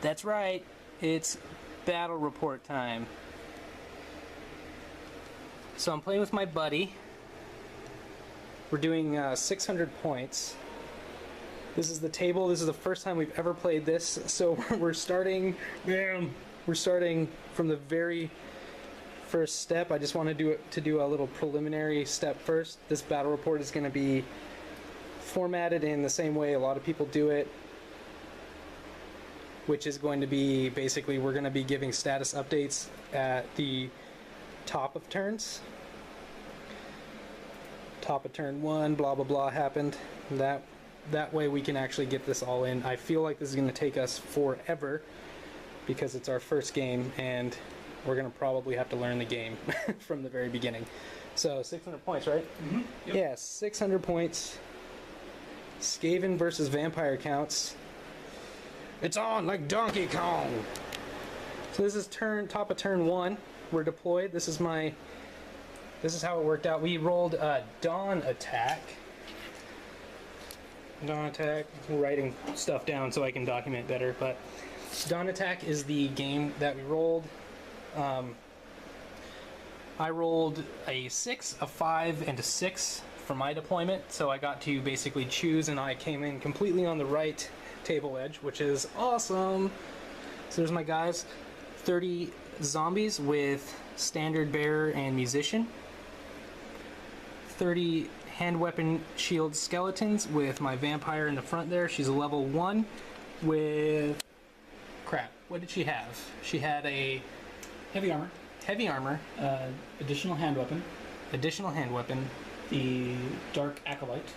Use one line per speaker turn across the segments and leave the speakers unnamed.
That's right, it's battle report time. So I'm playing with my buddy. We're doing 600 points. This is the table. This is the first time we've ever played this. So we're starting from the very first step. I just want to do a little preliminary step first. This battle report is going to be formatted in the same way a lot of people do it, which is going to be basically we're going to be giving status updates at the top of turns. Top of turn 1, blah blah blah happened. That way we can actually get this all in. I feel like this is going to take us forever because it's our first game and we're going to probably have to learn the game from the very beginning. So 600 points, right?
Mm-hmm. Yep.
Yeah, 600 points. Skaven versus vampire counts. It's on like Donkey Kong. So this is top of turn 1. We're deployed. This is how it worked out. We rolled Dawn Attack. Dawn Attack. I'm writing stuff down so I can document better, but Dawn Attack is the game that we rolled. I rolled a 6, a 5, and a 6 for my deployment, so I got to basically choose, and I came in completely on the right table edge, which is awesome. So there's my guys. 30 zombies with standard bearer and musician. 30 hand weapon shield skeletons with my vampire in the front there. She's a level 1 with... crap, what did she have? She had a...
Heavy armor.
Heavy armor.
Additional hand weapon.
Additional hand weapon.
The Dark Acolyte.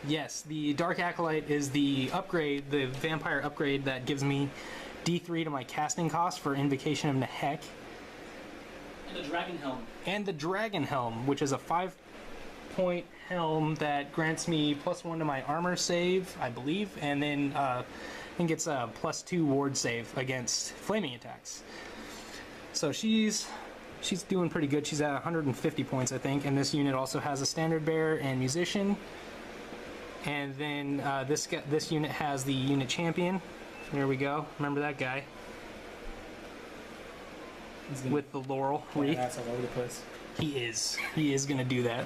Yes, the Dark Acolyte is the upgrade, the vampire upgrade that gives me D3 to my casting cost for Invocation of Nehek.
And the Dragon Helm.
And the Dragon Helm, which is a 5-point helm that grants me +1 to my armor save, I believe, and then I think it's a +2 ward save against flaming attacks. So she's doing pretty good. She's at 150 points, I think, and this unit also has a standard bearer and musician. And then this unit has the unit champion. There we go. Remember that guy with the laurel wreath?
That's all over the place.
He is gonna do that.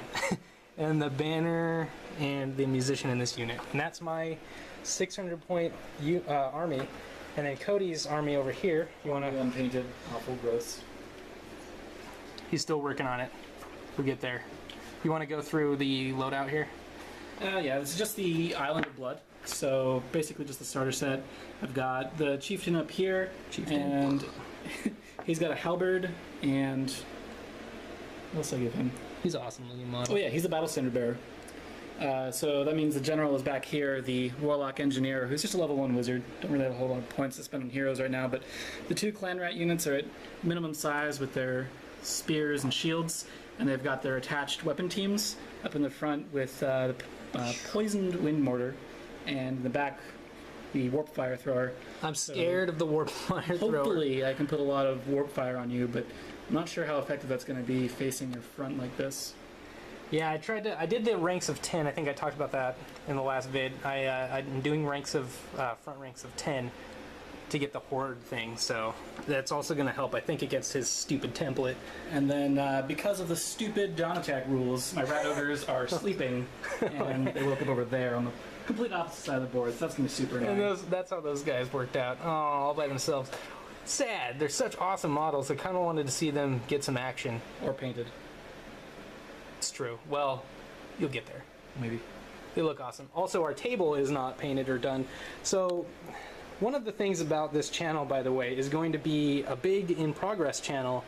And the banner and the musician in this unit, and that's my 600 point army. And then Cody's army over here. You want to
unpainted, awful, gross.
He's still working on it. We'll get there. You want to go through the loadout here?
Yeah, this is just the Island of Blood. So basically just the starter set. I've got the Chieftain up here, and he's got a halberd, and what else did I give him?
He's awesome looking model.
Oh yeah, he's the battle standard bearer. So that means the general is back here, the warlock engineer, who's just a level 1 wizard. Don't really have a whole lot of points to spend on heroes right now, but the 2 clan rat units are at minimum size with their spears and shields, and they've got their attached weapon teams up in the front with the poisoned wind mortar, and in the back the warp fire thrower.
I'm scared of the warp fire thrower.
Hopefully I can put a lot of warp fire on you, but I'm not sure how effective that's going to be facing your front like this.
Yeah, I did the ranks of 10. I think I talked about that in the last vid. I'm doing ranks of front ranks of 10 to get the horde thing, so that's also going to help, I think, against his stupid template.
And then because of the stupid Dawn Attack rules, my rat ogres are sleeping, and they woke up over there on the complete opposite side of the board, so that's going to be super annoying.
And that's how those guys worked out. Oh, all by themselves. Sad. They're such awesome models. I kind of wanted to see them get some action.
Or painted.
It's true. Well, you'll get there.
Maybe.
They look awesome. Also, our table is not painted or done. So, one of the things about this channel, by the way, is going to be a big in-progress channel.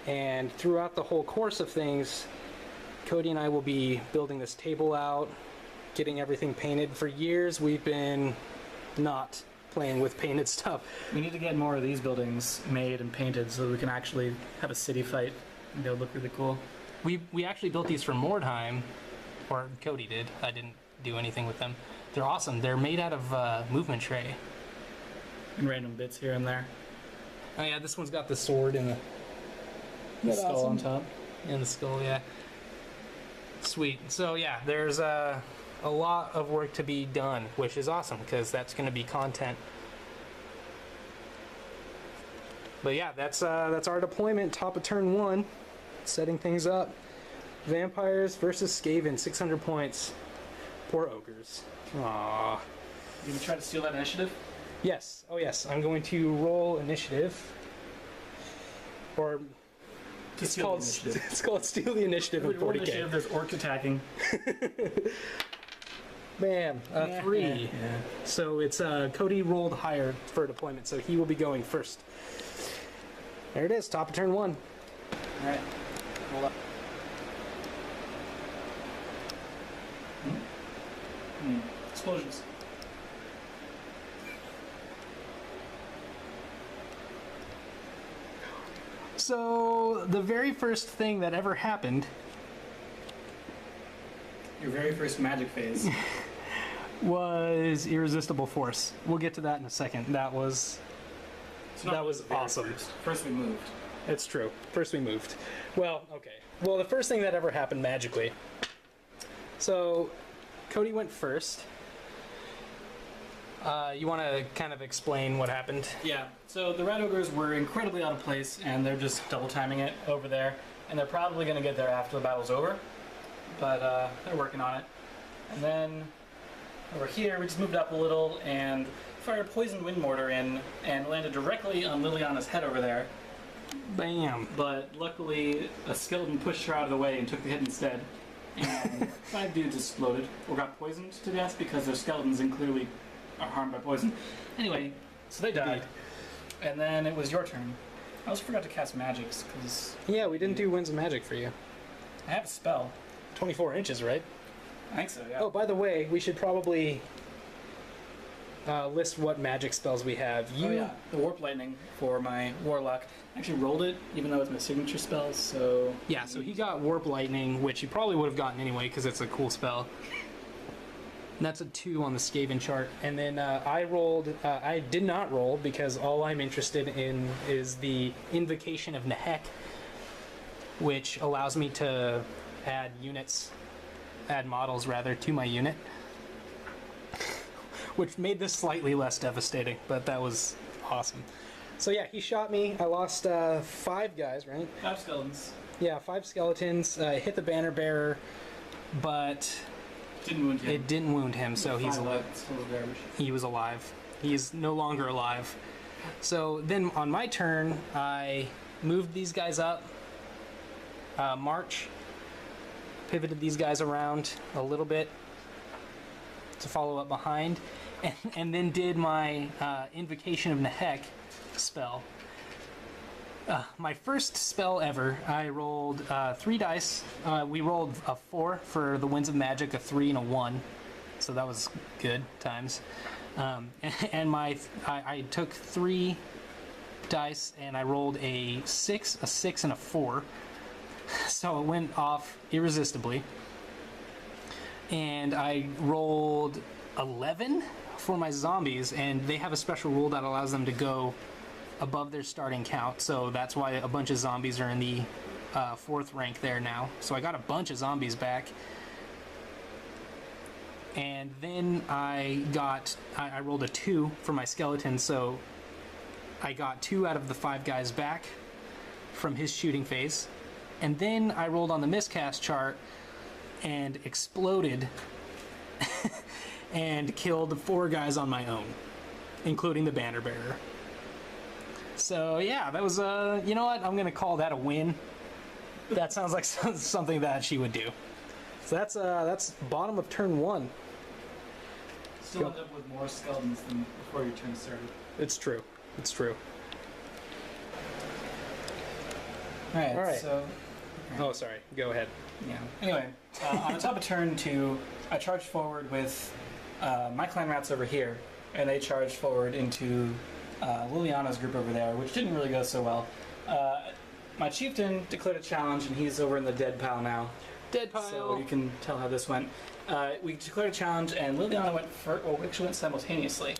And throughout the whole course of things, Cody and I will be building this table out, getting everything painted. For years, we've been not playing with painted stuff.
We need to get more of these buildings made and painted so that we can actually have a city fight and they'll look really cool.
We actually built these for Mordheim, or Cody did. I didn't do anything with them. They're awesome. They're made out of movement tray.
And random bits here and there.
Oh yeah, this one's got the sword and
the skull awesome on top.
And the skull, yeah. Sweet. So yeah, there's a lot of work to be done, which is awesome because that's going to be content But yeah, that's our deployment. Top of turn 1, setting things up. Vampires versus Skaven, 600 points. Poor ogres. Aww.
You gonna try to steal that initiative?
Yes. Oh yes. I'm going to roll initiative. Or it's
steal
called
the initiative.
it's called steal the initiative in
Roll
40K.
initiative, there's orcs attacking.
Bam. 3.
Yeah.
So it's Cody rolled higher for deployment, so he will be going first. There it is. Top of turn 1.
All right. Roll up. Explosions.
So the very first thing that ever happened
Your very first magic phase.
was Irresistible Force. We'll get to that in a second. That was awesome.
First we moved.
It's true. First we moved. Well, okay. Well, the first thing that ever happened magically. So, Cody went first. You want to kind of explain what happened?
Yeah, so the Rat Ogres were incredibly out of place, and they're just double timing it over there, and they're probably going to get there after the battle's over, but they're working on it. And then over here, we just moved up a little and fired a poison wind mortar in, and landed directly on Liliana's head over there.
Bam.
But luckily, a skeleton pushed her out of the way and took the hit instead. And 5 dudes exploded, or got poisoned to death because they're skeletons and clearly are harmed by poison. Anyway, so they died. And then it was your turn. I also forgot to cast magics, because
Yeah, we didn't do Winds of Magic for you.
I have a spell.
24 inches, right?
I think so, yeah.
Oh, by the way, we should probably list what magic spells we have.
Oh, yeah. The Warp Lightning for my Warlock. I actually rolled it, even though it's my signature spell, so...
Yeah, so he got Warp Lightning, which he probably would have gotten anyway, because it's a cool spell. And that's a 2 on the Skaven chart. And then I rolled... I did not roll, because all I'm interested in is the Invocation of Nehek, which allows me to add models, to my unit. Which made this slightly less devastating, but that was awesome. So yeah, he shot me. I lost 5 guys, right?
5 skeletons.
Yeah, 5 skeletons. Hit the banner bearer, but
Didn't wound him.
it didn't wound him, so he's alive.
Still garbage.
He was alive. He's no longer alive. So then on my turn, I moved these guys up, march, pivoted these guys around a little bit to follow up behind, and then did my Invocation of Nehek spell. My first spell ever, I rolled 3 dice. We rolled a 4 for the Winds of Magic, a 3 and a 1. So that was good times. And I took 3 dice and I rolled a 6, a 6, and a 4. So it went off irresistibly. And I rolled 11 for my zombies, and they have a special rule that allows them to go above their starting count, so that's why a bunch of zombies are in the 4th rank there now. So I got a bunch of zombies back. And then I rolled a 2 for my skeleton, so I got 2 out of the 5 guys back from his shooting phase. And then I rolled on the miscast chart and exploded and killed 4 guys on my own, including the banner bearer. So yeah, that was you know what? I'm gonna call that a win. That sounds like something that she would do. So that's bottom of turn 1.
Still end up with more skeletons than before your turn started.
It's true. It's true.
All right.
All right.
So.
Oh, sorry. Go ahead.
Yeah. Anyway, on the top of turn 2, I charged forward with my clan rats over here, and they charged forward into Liliana's group over there, which didn't really go so well. My chieftain declared a challenge, and he's over in the dead pile now.
Dead pile.
So you can tell how this went. We declared a challenge, and Liliana went first. Well, we actually went simultaneously.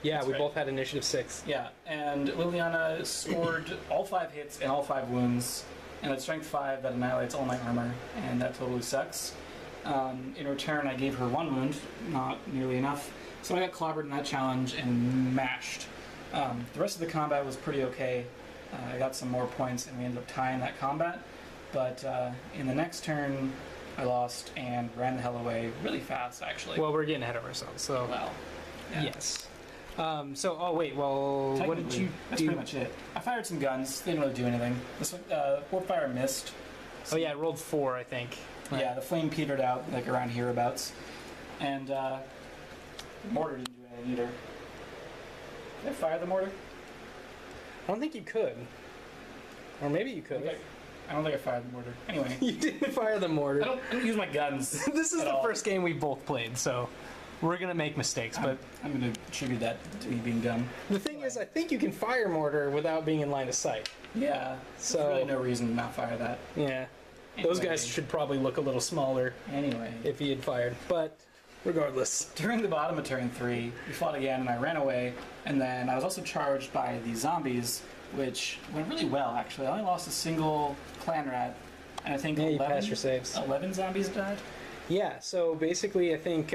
Yeah,
That's
we
right.
both had initiative 6.
Yeah, and Liliana scored all 5 hits and all 5 wounds, and at strength 5 that annihilates all my armor, and that totally sucks. In return, I gave her 1 wound, not nearly enough, so I got clobbered in that challenge and mashed. The rest of the combat was pretty okay. I got some more points, and we ended up tying that combat. But in the next turn, I lost and ran the hell away really fast, actually.
Well, we're getting ahead of ourselves, so
Well, yeah.
yes. Oh wait, well, what did you
That's
do?
pretty much it. I fired some guns. They didn't really do anything. This one, warp fire missed.
Oh yeah, I rolled 4, I think.
Yeah, the flame petered out like around hereabouts, and the mortar didn't do anything either. Did I fire the mortar?
I don't think you could. Or maybe you could.
I don't think I fired the mortar. Anyway,
You didn't fire the mortar.
I don't use my guns.
This is
at
the
all.
first game we both played, so we're gonna make mistakes. But
I'm going to attribute that to me being dumb.
the thing is, I think you can fire mortar without being in line of sight.
Yeah,
So-
there's really no reason to not fire that.
Yeah, those
Anyway.
guys should probably look a little smaller
Anyway,
if he had fired. But regardless,
during the bottom of turn 3, we fought again, and I ran away. And then I was also charged by the zombies, which went really well, actually. I only lost a single clan rat, and I think
yeah, you passed your saves.
11 zombies died.
Yeah, so basically, I think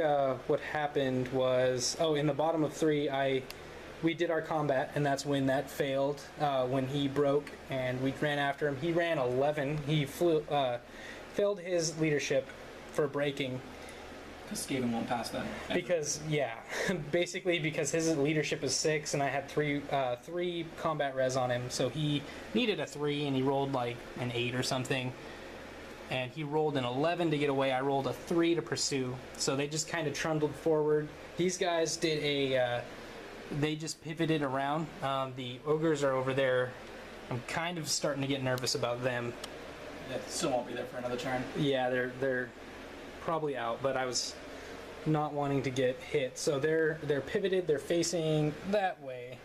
what happened was, in the bottom of 3, we did our combat, and that's when that failed. When he broke, and we ran after him. He ran 11. He failed his leadership for breaking
Because Skaven won't pass that.
because basically because his leadership is 6, and I had three combat res on him, so he needed a 3, and he rolled like an 8 or something. And he rolled an 11 to get away. I rolled a 3 to pursue. So they just kind of trundled forward. These guys did they just pivoted around. The ogres are over there. I'm kind of starting to get nervous about them.
They still won't be there for another turn.
Yeah, they're probably out, but I was not wanting to get hit. So they're pivoted. They're facing that way.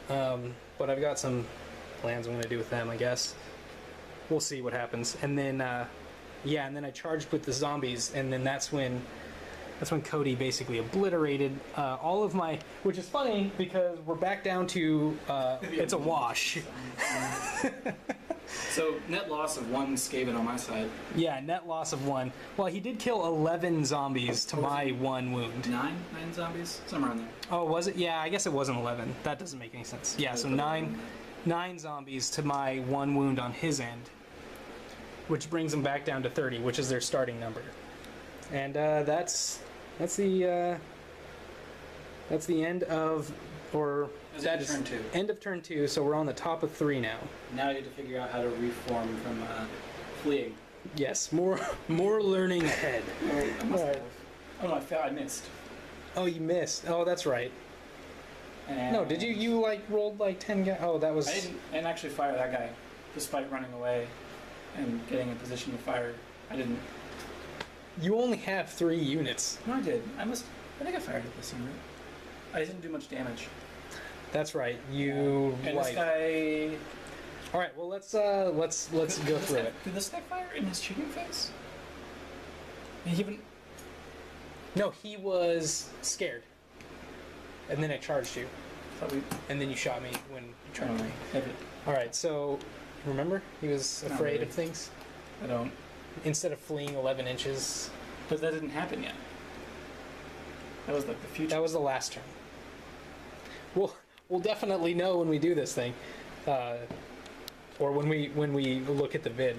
But I've got some plans I'm going to do with them, I guess. We'll see what happens. And then, and then I charged with the zombies, and then that's when Cody basically obliterated all of my, which is funny because we're back down to it's a wash.
So, net loss of 1 Skaven on my side.
Yeah, net loss of 1. Well, he did kill 11 zombies to my 1 wound.
9 zombies? Somewhere in there.
Oh, was it? Yeah, I guess it wasn't 11. That doesn't make any sense. Yeah, so 9 zombies to my 1 wound on his end, which brings them back down to 30, which is their starting number. And that's the end of, or that is
turn 2.
end of turn 2. So we're on the top of 3 now.
Now you have to figure out how to reform from fleeing.
Yes, more learning ahead.
I must
Alright.
have. Oh no, I failed. I missed.
Oh, you missed. Oh, that's right.
And
No, did you like rolled like 10 guys? Oh, that was.
I didn't actually fire that guy, despite running away and getting in position to fire. I didn't.
You only have 3 units.
No, I did. I think I fired it this time. Right? I didn't do much damage.
That's right. You
And
like.
this guy.
All right. Well, let's go through it.
Did this guy fire in his shooting phase? He even.
No, he was scared, and then I charged you,
Probably.
and then you shot me when you charged me.
Maybe.
All right. So, remember, he was
Not
afraid
really.
of things.
I don't.
Instead of fleeing 11 inches,
But that didn't happen yet. That was like the future.
that was the last turn. We'll definitely know when we do this thing, or when we look at the vid.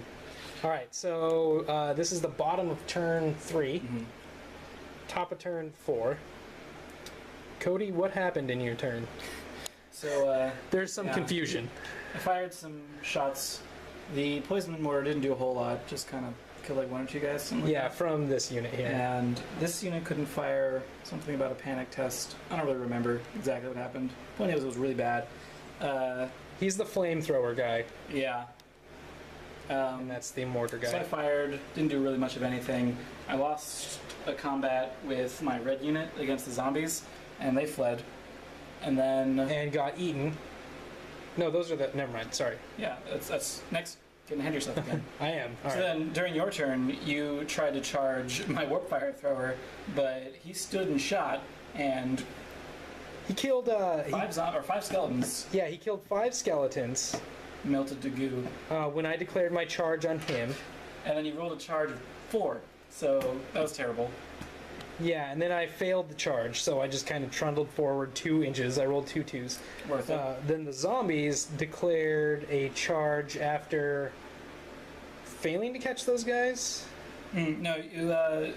All right. So this is the bottom of turn 3,
Mhm.
top of turn 4. Cody, what happened in your turn?
So
There's some
Yeah.
confusion.
I fired some shots. The poison mortar didn't do a whole lot. Just kind of killed like 1 or 2 guys. Something like
Yeah,
that.
from this unit here.
And this unit couldn't fire something about a panic test. I don't really remember exactly what happened. Point is, it was really bad.
He's the flamethrower guy,
Yeah.
and that's the mortar
So I
guy.
fired, didn't do really much of anything. I lost a combat with my red unit against the zombies, and they fled. And then,
And got eaten. No, those are the. Never mind. Sorry.
yeah, that's next. Get ahead of yourself again.
I am. All
So
right.
then, during your turn, you tried to charge my warp fire thrower, but he stood and shot, and
He killed.
five skeletons
Yeah, he killed 5 skeletons
melted to goo,
when I declared my charge on him.
and then you rolled a charge of 4. So that was terrible.
Yeah, and then I failed the charge, so I just kind of trundled forward 2 inches. I rolled 2 twos.
Worth it.
Then the zombies declared a charge after failing to catch those guys.
No,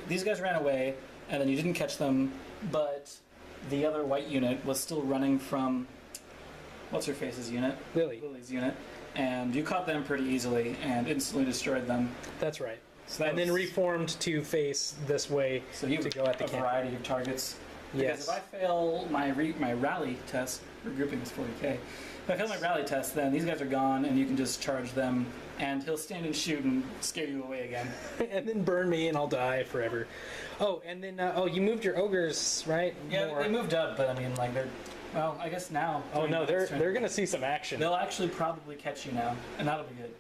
these guys ran away, and then you didn't catch them, but the other white unit was still running from what's her face's unit, Lily's unit, and you caught them pretty easily and instantly destroyed them.
That's right.
So
And then reformed to face this way
so you
to go at the
a
camp.
variety of targets. Because
Yes.
if I fail my rally test, regrouping is 40k. If I fail my rally test, then these guys are gone, and you can just charge them, and he'll stand and shoot and scare you away again.
And then burn me and I'll die forever. Oh, and then, you moved your ogres, right?
Yeah,
More.
they moved up, but I mean, like they're. Well, I guess now.
Oh no, they're
turn,
gonna see some action.
They'll actually probably catch you now, and that'll be good.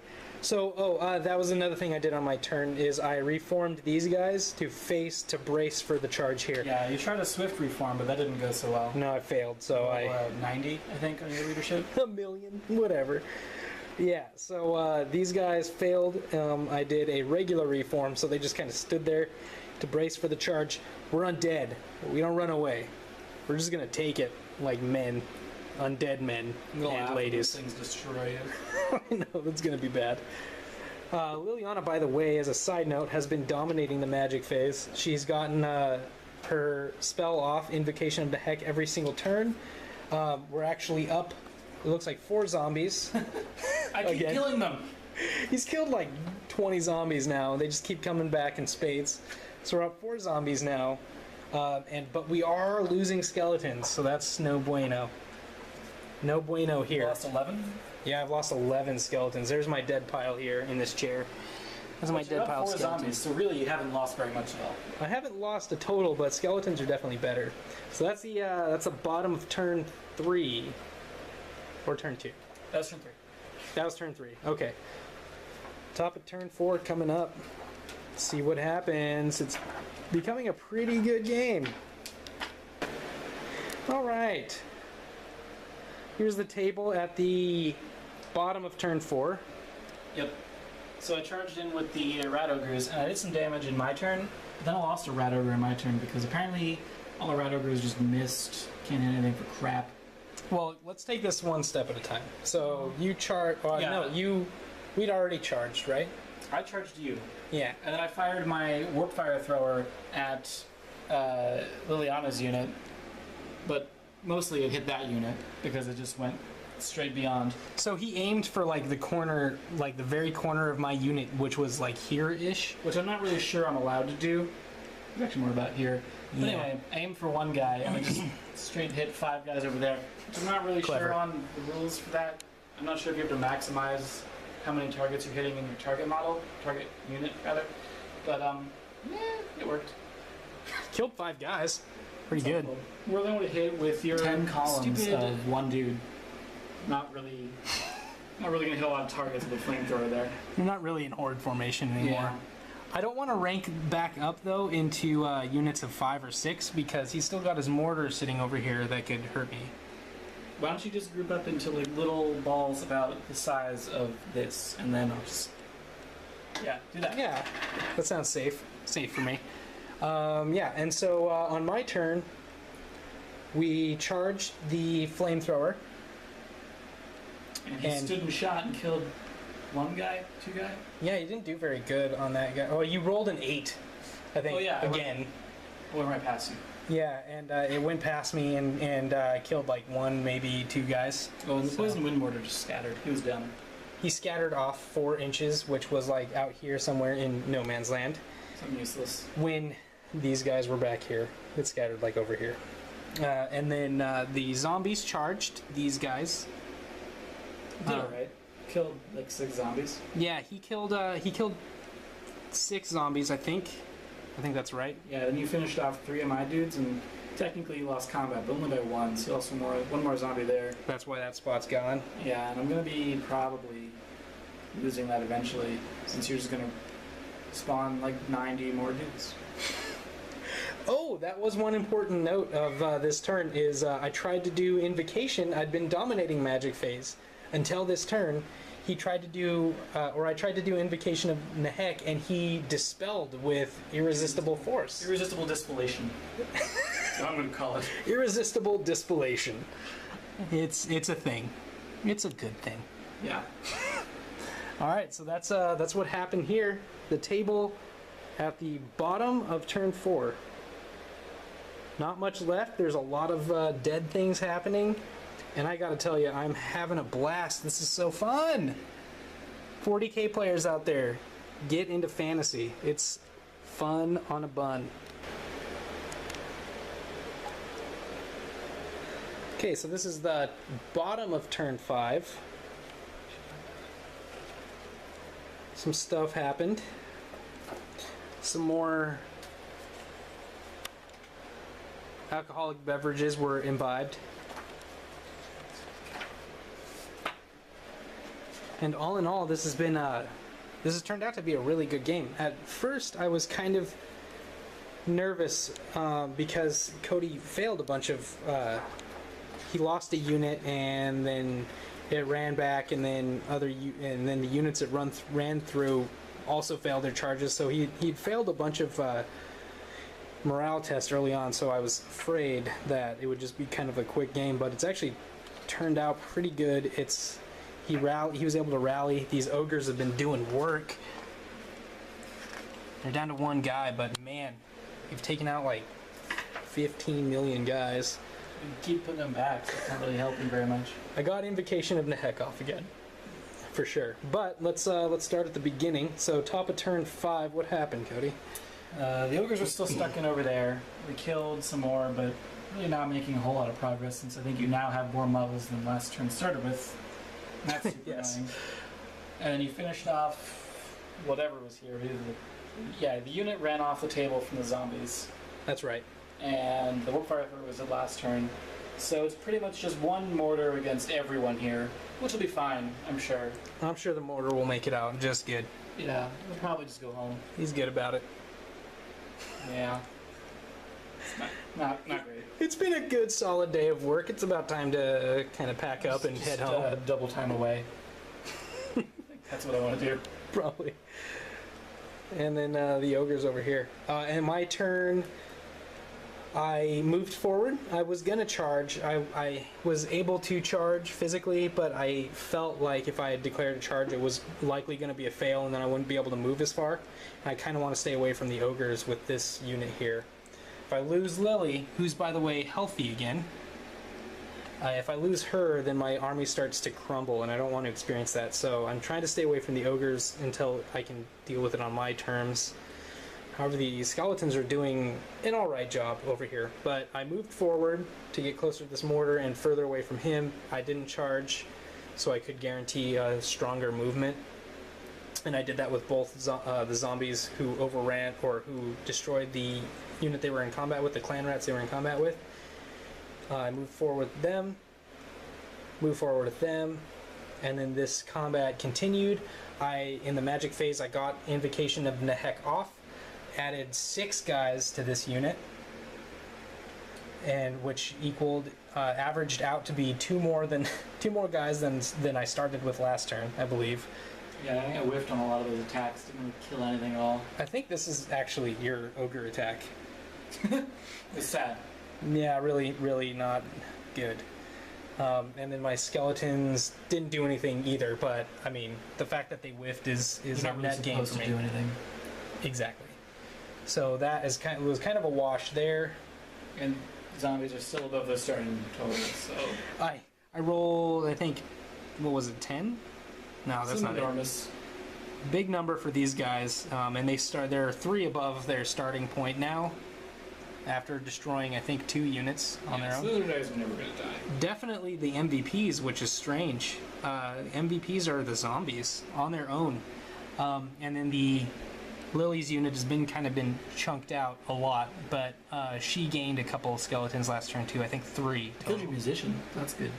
So, that was another thing I did on my turn, is I reformed these guys to brace for the charge here.
Yeah, you tried a swift reform, but that didn't go so well.
No, I failed, so
90, I think, on your leadership.
a million, whatever. Yeah, so these guys failed. I did a regular reform, so they just kind of stood there to brace for the charge. We're undead. We don't run away. We're just gonna take it like men, undead men and ladies.
Things destroy you.
I know, that's gonna be bad. Liliana, by the way, as a side note, has been dominating the magic phase. She's gotten her spell off, Invocation of the Heck, every single turn. We're actually up, it looks like 4 zombies.
I keep
Again.
killing them.
He's killed like 20 zombies now, and they just keep coming back in spades. So we're up 4 zombies now, but we are losing skeletons, so that's no bueno. No bueno here.
Lost 11.
Yeah, I've lost 11 skeletons. There's my dead pile here in this chair. That's my dead pile of
4
skeletons.
zombies, so really you haven't lost very much at all.
I haven't lost a total, but skeletons are definitely better. So that's the bottom of turn 3, or turn 2.
That's turn 3.
That was turn 3. Okay. Top of turn 4 coming up. See what happens. It's becoming a pretty good game. All right. Here's the table at the bottom of turn 4.
Yep. So I charged in with the rat ogres, and I did some damage in my turn. But then I lost a rat ogre in my turn because apparently all the rat ogres just missed. Can't hit anything for crap.
Well, let's take this one step at a time. So you charge.
Yeah.
No, we'd already charged, right?
I charged you,
Yeah.
and then I fired my warp fire thrower at Liliana's unit, but mostly it hit that unit because it just went straight beyond.
So he aimed for like the corner, like the very corner of my unit, which was like here-ish.
Which I'm not really sure I'm allowed to do. It's actually more about here. But
Yeah.
anyway, I aimed for one guy and I just straight hit 5 guys over there. I'm not really
Clever.
sure on the rules for that. I'm not sure if you have to maximize how many targets you're hitting in your target unit rather. But it worked.
Killed 5 guys. Pretty good.
We're only able to hit with your
10 columns
stupid
of
one dude. Not really gonna hit a lot of targets with a flamethrower there.
You're not really in horde formation anymore.
Yeah.
I don't want to rank back up though into units of 5 or 6 because he's still got his mortar sitting over here that could hurt me.
Why don't you just group up into like little balls about the size of this, and then I'll just do that.
Yeah, that sounds safe. Safe for me. Yeah, and so on my turn, we charged the flamethrower.
And he
And-
stood and shot and killed one guy, 2 guy.
Yeah, you didn't do very good on that guy. Oh, you rolled an 8, I think.
Oh, yeah, I went-
Again.
Went right past you.
Yeah, and it went past me and killed like 1, maybe 2 guys.
Oh, and the
So-
poison wind mortar just scattered. He was done.
He scattered off 4 inches, which was like out here somewhere in no man's land.
Something useless.
When these guys were back here, it scattered like over here. And then the zombies charged these guys.
Did alright. Killed like 6 zombies.
Yeah, he killed 6 zombies, I think. I think that's right.
Yeah, then you finished off 3 of my dudes, and technically you lost combat, but only by 1, so also one more zombie there.
That's why that spot's gone.
Yeah, and I'm gonna be probably losing that eventually, since you're just gonna spawn like 90 more dudes.
Oh, that was one important note of this turn is I tried to do Invocation. I'd been dominating Magic Phase until this turn. he tried to do, or I tried to do Invocation of Nehek, and he dispelled with Irresistible Force.
Irresistible Dispellation. That's what I'm going to call it.
Irresistible Dispellation. It's a thing. It's a good thing.
Yeah.
All right, so that's what happened here. The table at the bottom of turn 4. Not much left. There's a lot of dead things happening. And I gotta tell you, I'm having a blast. This is so fun. 40K players out there, get into fantasy. It's fun on a bun. Okay, so this is the bottom of turn 5. Some stuff happened. Some more alcoholic beverages were imbibed. And all in all, this has turned out to be a really good game. At first, I was kind of nervous because Cody failed a bunch of. He lost a unit, and then it ran back, and then the units it ran through also failed their charges. So he'd failed a bunch of morale tests early on. So I was afraid that it would just be kind of a quick game, but it's actually turned out pretty good. He was able to rally. These ogres have been doing work. They're down to one guy, but man, you've taken out like 15 million guys.
You keep putting them back, so it's not really helping very much.
I got Invocation of Nehek off again, for sure. But let's start at the beginning. So top of turn 5, what happened, Cody?
The ogres were still stuck in over there. We killed some more, but really not making a whole lot of progress since I think you now have more models than last turn started with. That's super
Yes.
annoying. And then you finished off whatever was here. The unit ran off the table from the zombies.
That's right.
And the Warpfire was the last turn. So it's pretty much just one mortar against everyone here, which will be fine, I'm sure.
I'm sure the mortar will make it out just good.
Yeah, we'll probably just go home.
He's good about it.
Yeah. It's not great.
It's been a good solid day of work. It's about time to kind of pack up and head home.
Double time away. That's what I want to do.
Probably. And then the ogre's over here. And my turn, I moved forward. I was going to charge. I was able to charge physically, but I felt like if I had declared a charge, it was likely going to be a fail, and then I wouldn't be able to move as far. And I kind of want to stay away from the ogres with this unit here. If I lose Lily, who's, by the way, healthy again, if I lose her, then my army starts to crumble, and I don't want to experience that. So I'm trying to stay away from the ogres until I can deal with it on my terms. However, the skeletons are doing an alright job over here. But I moved forward to get closer to this mortar and further away from him. I didn't charge, so I could guarantee a stronger movement. And I did that with both the zombies who overran, or who destroyed the unit they were in combat with, the clan rats they were in combat with. I moved forward with them, moved forward with them, and then this combat continued. In the magic phase, I got Invocation of Nehek off, added 6 guys to this unit, and which averaged out to be 2 more guys than I started with last turn, I believe.
Yeah, I think I whiffed on a lot of those attacks. Didn't really kill anything at all.
I think this is actually your ogre attack.
It's sad.
Yeah, really, really not good. And then my skeletons didn't do anything either, but I mean, the fact that they whiffed is a net gain for me.
Do anything.
Exactly. So that was kind of a wash there.
And zombies are still above the starting total, so...
I rolled, I think, what was it, 10? No, that's not
enormous.
Big number for these guys, and they're 3 above their starting point now, after destroying, I think, 2 units on their own.
So those guys are never going to die.
Definitely the MVPs, which is strange. MVPs are the zombies on their own. And then the Lily's unit has been chunked out a lot, but she gained a couple of skeletons last turn too. I think 3 total.
Killed your musician. That's good.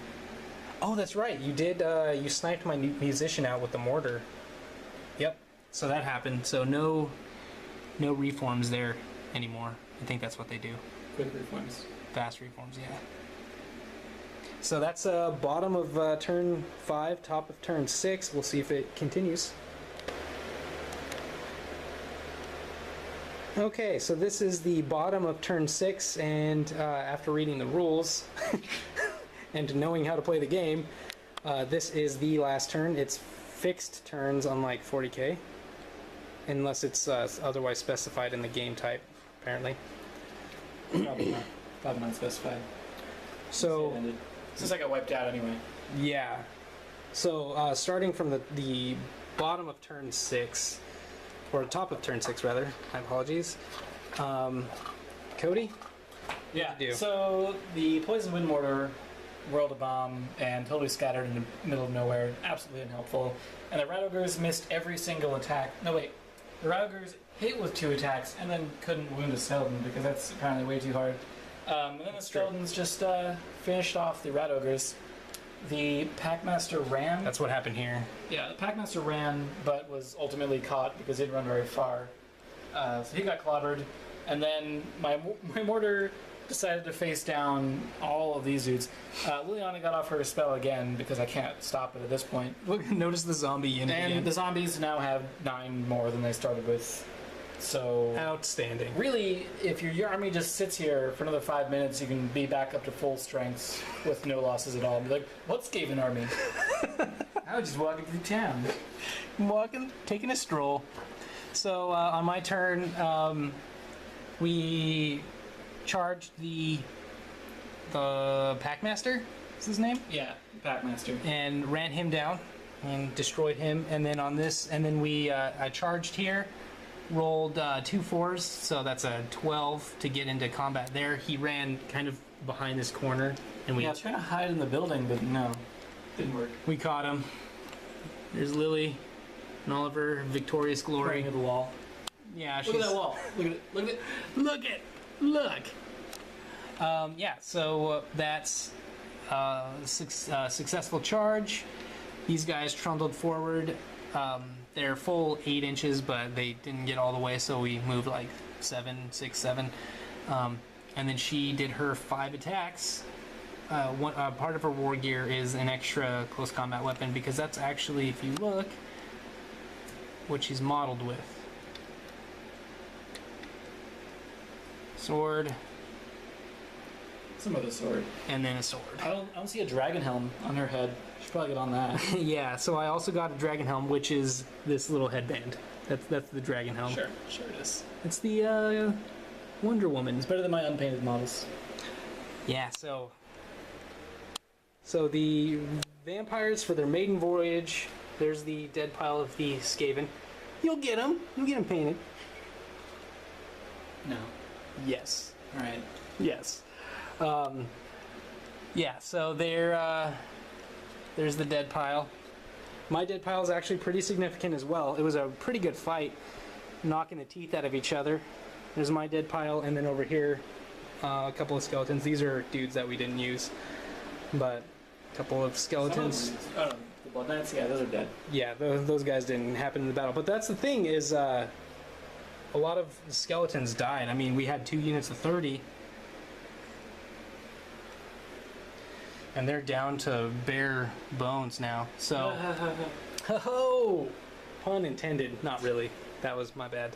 Oh, that's right. You did. You sniped my musician out with the mortar. Yep. So that happened. So no reforms there anymore. I think that's what they do.
Quick reforms.
Fast reforms, yeah. So that's bottom of turn 5, top of turn 6. We'll see if it continues. Okay, so this is the bottom of turn 6, and after reading the rules and knowing how to play the game, this is the last turn. It's fixed turns unlike 40k, unless it's otherwise specified in the game type, apparently.
Probably not. Probably not specified.
So,
Since I got wiped out anyway.
yeah. So, starting from the bottom of turn 6, or top of turn 6 rather, my apologies. Cody?
Yeah.
Do?
So the poison wind mortar whirled a bomb and totally scattered in the middle of nowhere. Absolutely unhelpful. And the rat ogres missed every single attack. No wait, the rat ogres hit with 2 attacks and then couldn't wound a skeleton because that's apparently way too hard. And then the skeletons just finished off the rat ogres. The Packmaster ran.
That's what happened here.
Yeah, the Packmaster ran, but was ultimately caught because he didn't run very far. So he got clobbered, and then my mortar decided to face down all of these dudes. Liliana got off her spell again because I can't stop it at this point.
Look, notice the zombie unit
And
again.
the zombies now have 9 more than they started with. So
Outstanding.
really, if your army just sits here for another 5 minutes, you can be back up to full strength with no losses at all. And be like, what's Skaven army? I was just walking through town.
Walking, taking a stroll. So on my turn, we charged the Packmaster. Is his name?
Yeah, Packmaster.
And ran him down and destroyed him. And then on this, and then I charged here. Rolled 2 4s, so that's a 12 to get into combat there. He ran kind of behind this corner, and we
Yeah, I was trying to hide in the building, but no, didn't work.
we caught him. There's Lily and all of her victorious glory.
Praying at the wall.
Yeah,
Look at that wall. Look at it. Look at it.
Look. Yeah, so that's successful charge. These guys trundled forward. They're full 8 inches, but they didn't get all the way, so we moved like 7, 6, 7. And then she did her 5 attacks. Part of her war gear is an extra close combat weapon, because that's actually, if you look, what she's modeled with. Sword,
Some other sword.
and then a sword.
I don't see a dragon helm on her head. Should probably get on that.
Yeah, so I also got a dragon helm, which is this little headband. That's the dragon helm.
Sure it is.
It's the Wonder Woman.
It's better than my unpainted models.
Yeah, so the vampires for their maiden voyage. There's the dead pile of the Skaven. You'll get them painted.
No.
Yes.
All right.
Yes. Yeah, so there's the dead pile. My dead pile is actually pretty significant as well. It was a pretty good fight, knocking the teeth out of each other. There's my dead pile, and then over here, a couple of skeletons. These are dudes that we didn't use, but a couple of skeletons.
Oh, the blood knights. Yeah, those are dead.
Yeah, those guys didn't happen in the battle. But that's the thing is, a lot of the skeletons died. I mean, we had 2 units of 30. And they're down to bare bones now. So, ho, pun intended. Not really. That was my bad.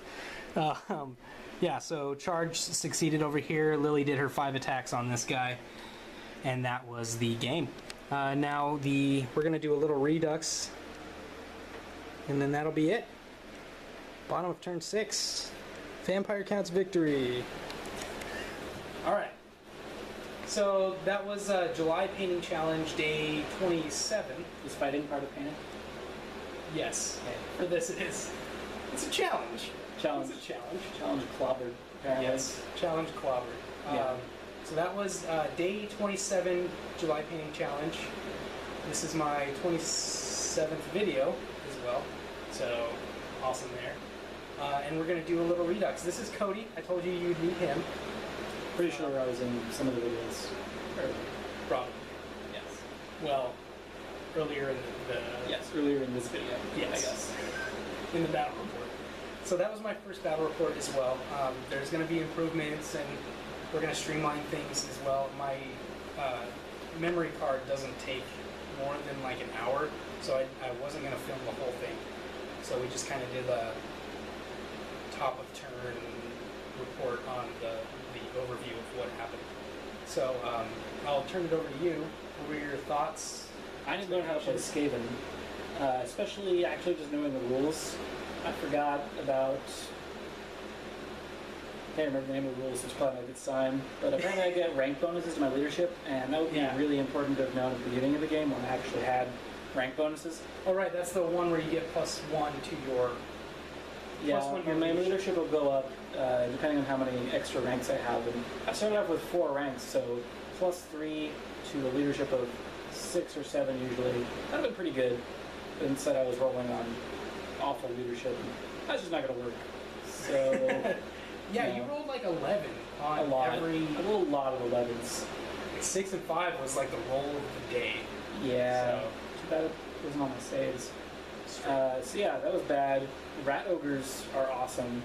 Yeah, so charge succeeded over here. Lily did her 5 attacks on this guy, and that was the game. Now we're gonna do a little redux, and then that'll be it. Bottom of turn 6. Vampire counts victory. All right. So that was July Painting Challenge, day 27.
Is fighting part of painting?
Yes. For this it is. It's a challenge.
Challenge.
It's a challenge.
Challenge clobbered. Apparently.
Yes. Challenge clobbered.
Yeah.
So that was day 27 July Painting Challenge. This is my 27th video as well. So awesome there. And we're going to do a little redux. This is Cody. I told you you'd meet him.
Pretty sure I was in some of the videos.
Probably. Yes. Well, earlier in the
Yes, earlier in this video.
yes,
I guess.
in the battle report. So that was my first battle report as well. There's going to be improvements, and we're going to streamline things as well. My memory card doesn't take more than like an hour, so I wasn't gonna film the whole thing. So we just kind of did a top of turn report on the overview of what happened. So I'll turn it over to you. What were your thoughts?
I didn't learn how to play Skaven, especially actually just knowing the rules. I forgot about. I can't remember the name of the rules, which is probably not a good sign. But apparently, I get rank bonuses to my leadership, and that would be really important to have known at the beginning of the game when I actually had rank bonuses.
Oh, right, that's the one where you get +1 to your.
Yeah,
+1 to
and my
your
leadership will go up depending on how many extra ranks I have. And I started off with 4 ranks, so +3 to a leadership of 6 or 7 usually. That would have been pretty good. But instead, I was rolling on awful leadership. That's just not going to work. So.
Yeah, you rolled like 11 on
A lot.
every.
I rolled a lot of 11s.
6 and 5 was like the roll of the day.
Yeah. Too bad it wasn't on my saves. So yeah, that was bad. Rat ogres are awesome.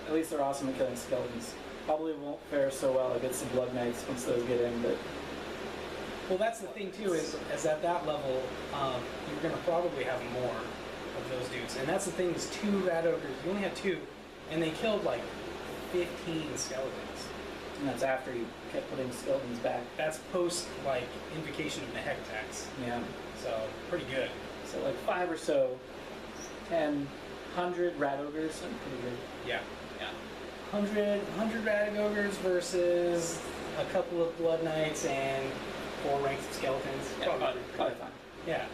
At least they're awesome at killing skeletons. Probably won't fare so well against the blood knights once those get in, but.
Well, that's the thing too. Is at that level, you're gonna probably have more of those dudes, and that's the thing. Is 2 rat ogres. You only had 2, and they killed like 15 skeletons.
And that's after you kept putting skeletons back.
That's post like invocation of the Hectax.
Yeah.
So pretty good.
So like 5 or so, 10, 100 rat ogres, and pretty good.
Yeah. Yeah. 100 rat ogres versus a couple of blood knights and 4 ranks of skeletons.
Yeah, probably fine.
Yeah.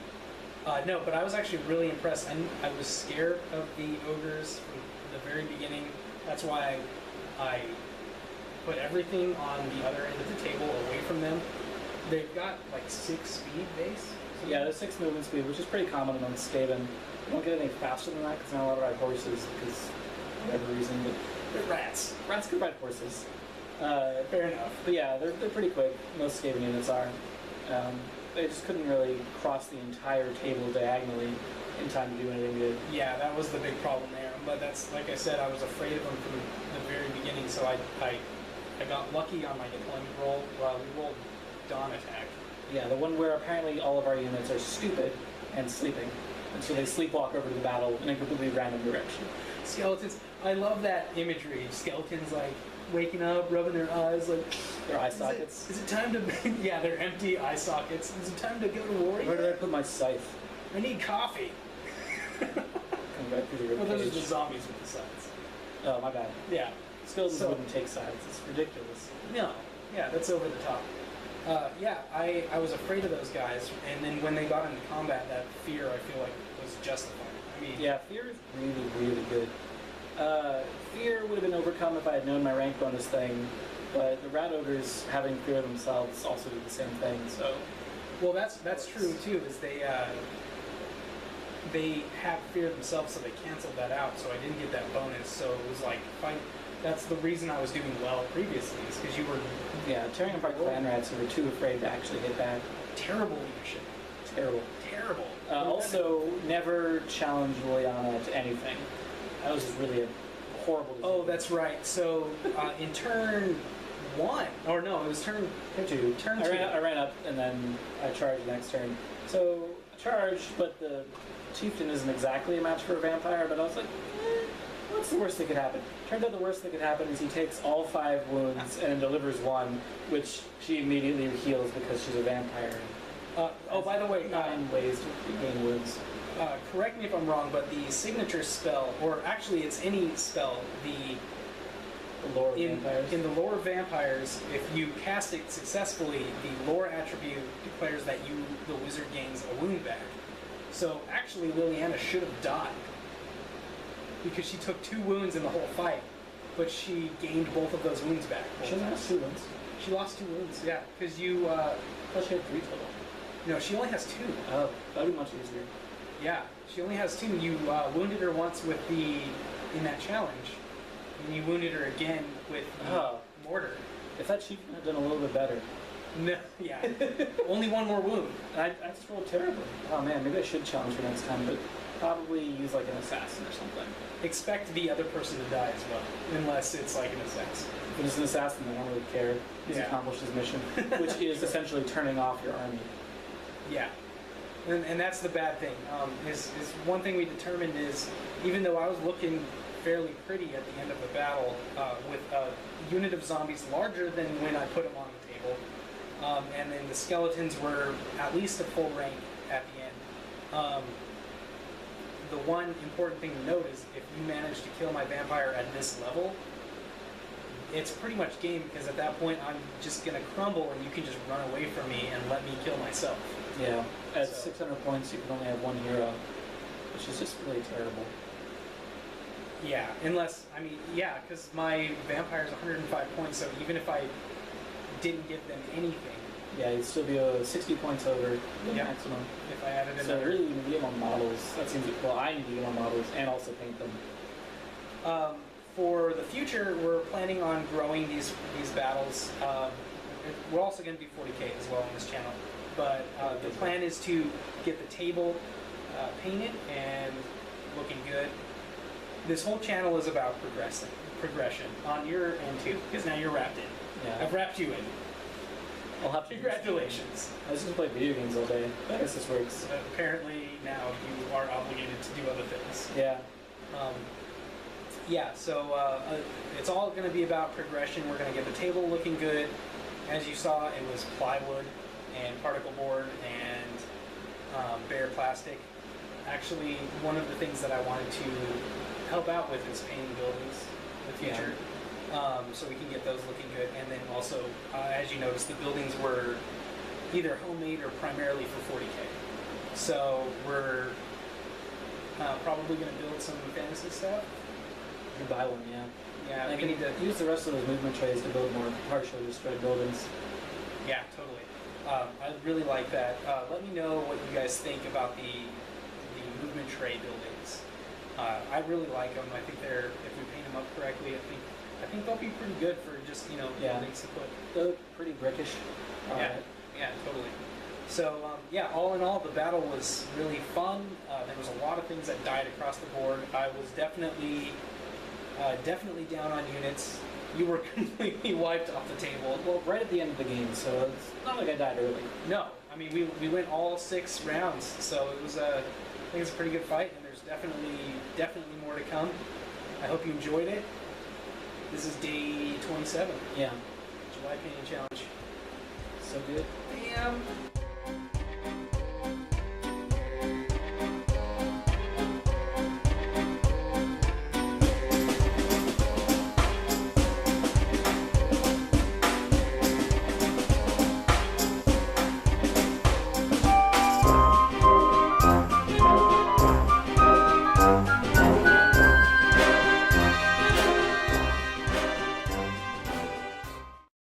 No, but I was actually really impressed. I was scared of the ogres from the very beginning. That's why I put everything on the other end of the table away from them. They've got like 6 speed base.
Yeah, there's 6 movement speed, which is pretty common among Skaven. You don't get any faster than that because not a lot of ride horses because whatever reason. But
They're rats.
rats could ride horses.
Fair enough.
But yeah, they're pretty quick. Most Skaven units are. They just couldn't really cross the entire table diagonally in time to do anything good.
Yeah, that was the big problem there. But that's, like I said, I was afraid of them from the very beginning, so I got lucky on my deployment roll. We rolled Dawn Attack.
Yeah, the one where apparently all of our units are stupid and sleeping. And so they sleepwalk over to the battle in a completely random direction.
Skeletons, I love that imagery. Skeletons like waking up, rubbing their eyes, like
Their eye sockets.
Is it time to? Yeah, they're empty eye sockets. Is it time to go to war?
Where did I put my scythe?
I need coffee.
Come back through the
Well, those are
ribcage.
the zombies with the sides.
Oh, my bad.
Yeah.
Skeletons
So-
wouldn't take sides. It's ridiculous.
No. Yeah, that's over the top. Yeah, I was afraid of those guys, and then when they got into combat, that fear I feel like was justified. I mean,
Yeah, fear is really, really good. Fear would have been overcome if I had known my rank bonus thing, but the rat ogres having fear themselves also do the same thing. So
well, that's true too. Is they have fear themselves, so they canceled that out. So I didn't get that bonus. So it was like, that's the reason I was doing well previously, is because you were
yeah, tearing apart clan rats who were too afraid to actually hit back.
terrible leadership.
Terrible.
Terrible.
Also, never challenge Liliana to anything. That was just really a horrible decision.
Oh, that's right. So in turn 1, or no, it was turn
2.
Turn
I
2.
ran up and then I charged the next turn. So I charged, but the chieftain isn't exactly a match for a vampire, but I was like, what's the worst that could happen? Turns out the worst that could happen is he takes all 5 wounds and delivers 1, which she immediately heals because she's a vampire.
Oh, by the way,
9 ways to gain wounds.
correct me if I'm wrong, but the signature spell, or actually it's any spell,
The lore of vampires.
in the lore of vampires, if you cast it successfully, the lore attribute declares that the wizard gains a wound back. So actually, Liliana should have died because she took 2 wounds in the whole fight, but she gained both of those wounds back.
She only has 2 wounds.
She lost 2 wounds, yeah, because you.
Plus she had 3 total.
No, she only has 2.
Oh, that'd be much easier.
Yeah, she only has 2. You wounded her once with in that challenge, and you wounded her again with the
Oh.
mortar.
If that chieftain had done a little bit better.
No, yeah, only 1 more wound.
And I just rolled terribly. Oh man, maybe I should challenge her next time, but probably use like an assassin or something.
Expect the other person to die as well, unless it's like an assassin.
If it's an assassin, I don't really care. He's
Yeah.
accomplished his mission, which is essentially turning off your army.
Yeah, and that's the bad thing. Is one thing we determined is, even though I was looking fairly pretty at the end of the battle with a unit of zombies larger than when I put them on the table, and then the skeletons were at least a full rank at the end. The one important thing to note is if you manage to kill my vampire at this level, it's pretty much game, because at that point I'm just going to crumble and you can just run away from me and let me kill myself.
Yeah. At
So-
600 points, you can only have one hero, which is just really terrible.
Yeah, unless, I mean, yeah, because my vampire's 105 points, so even if I didn't give them anything,
Yeah, you'd still be 60 points over the
Yeah.
maximum.
if I added
So
another...
really, you need to get them on models. That seems well. I need to get them on models and also paint them.
For the future, we're planning on growing these battles. We're also going to do 40K as well on this channel. But the plan is to get the table painted and looking good. This whole channel is about progression on your end too, because now you're wrapped in.
Yeah.
I've wrapped you in.
I'll have to.
Congratulations.
I was just play video games all day. I guess this works.
Apparently now you are obligated to do other things.
Yeah.
Yeah, so it's all going to be about progression. We're going to get the table looking good. As you saw, it was plywood and particle board and bare plastic. Actually, one of the things that I wanted to help out with is painting buildings in the future. So we can get those looking good. And then also, as you noticed, the buildings were either homemade or primarily for 40K. So we're probably going to build some fantasy stuff.
You can buy one, yeah.
Yeah,
I
we
can
need to.
use the rest of those movement trays to build more partially destroyed buildings.
Yeah, totally. I really like that. Let me know what you guys think about the movement tray buildings. I really like them. I think they're, if we paint them up correctly, I think they'll be pretty good for just, you know,
Yeah.
buildings to put.
They look pretty brickish.
Yeah, yeah, totally. So yeah, all in all, the battle was really fun. There was a lot of things that died across the board. I was definitely down on units. You were completely wiped off the table.
Well, right at the end of the game, so it's not like I died early.
No, I mean we went all 6 rounds, so it was I think it's a pretty good fight, and there's definitely more to come. I hope you enjoyed it. This is day 27.
Yeah.
July painting challenge.
So good.
Damn.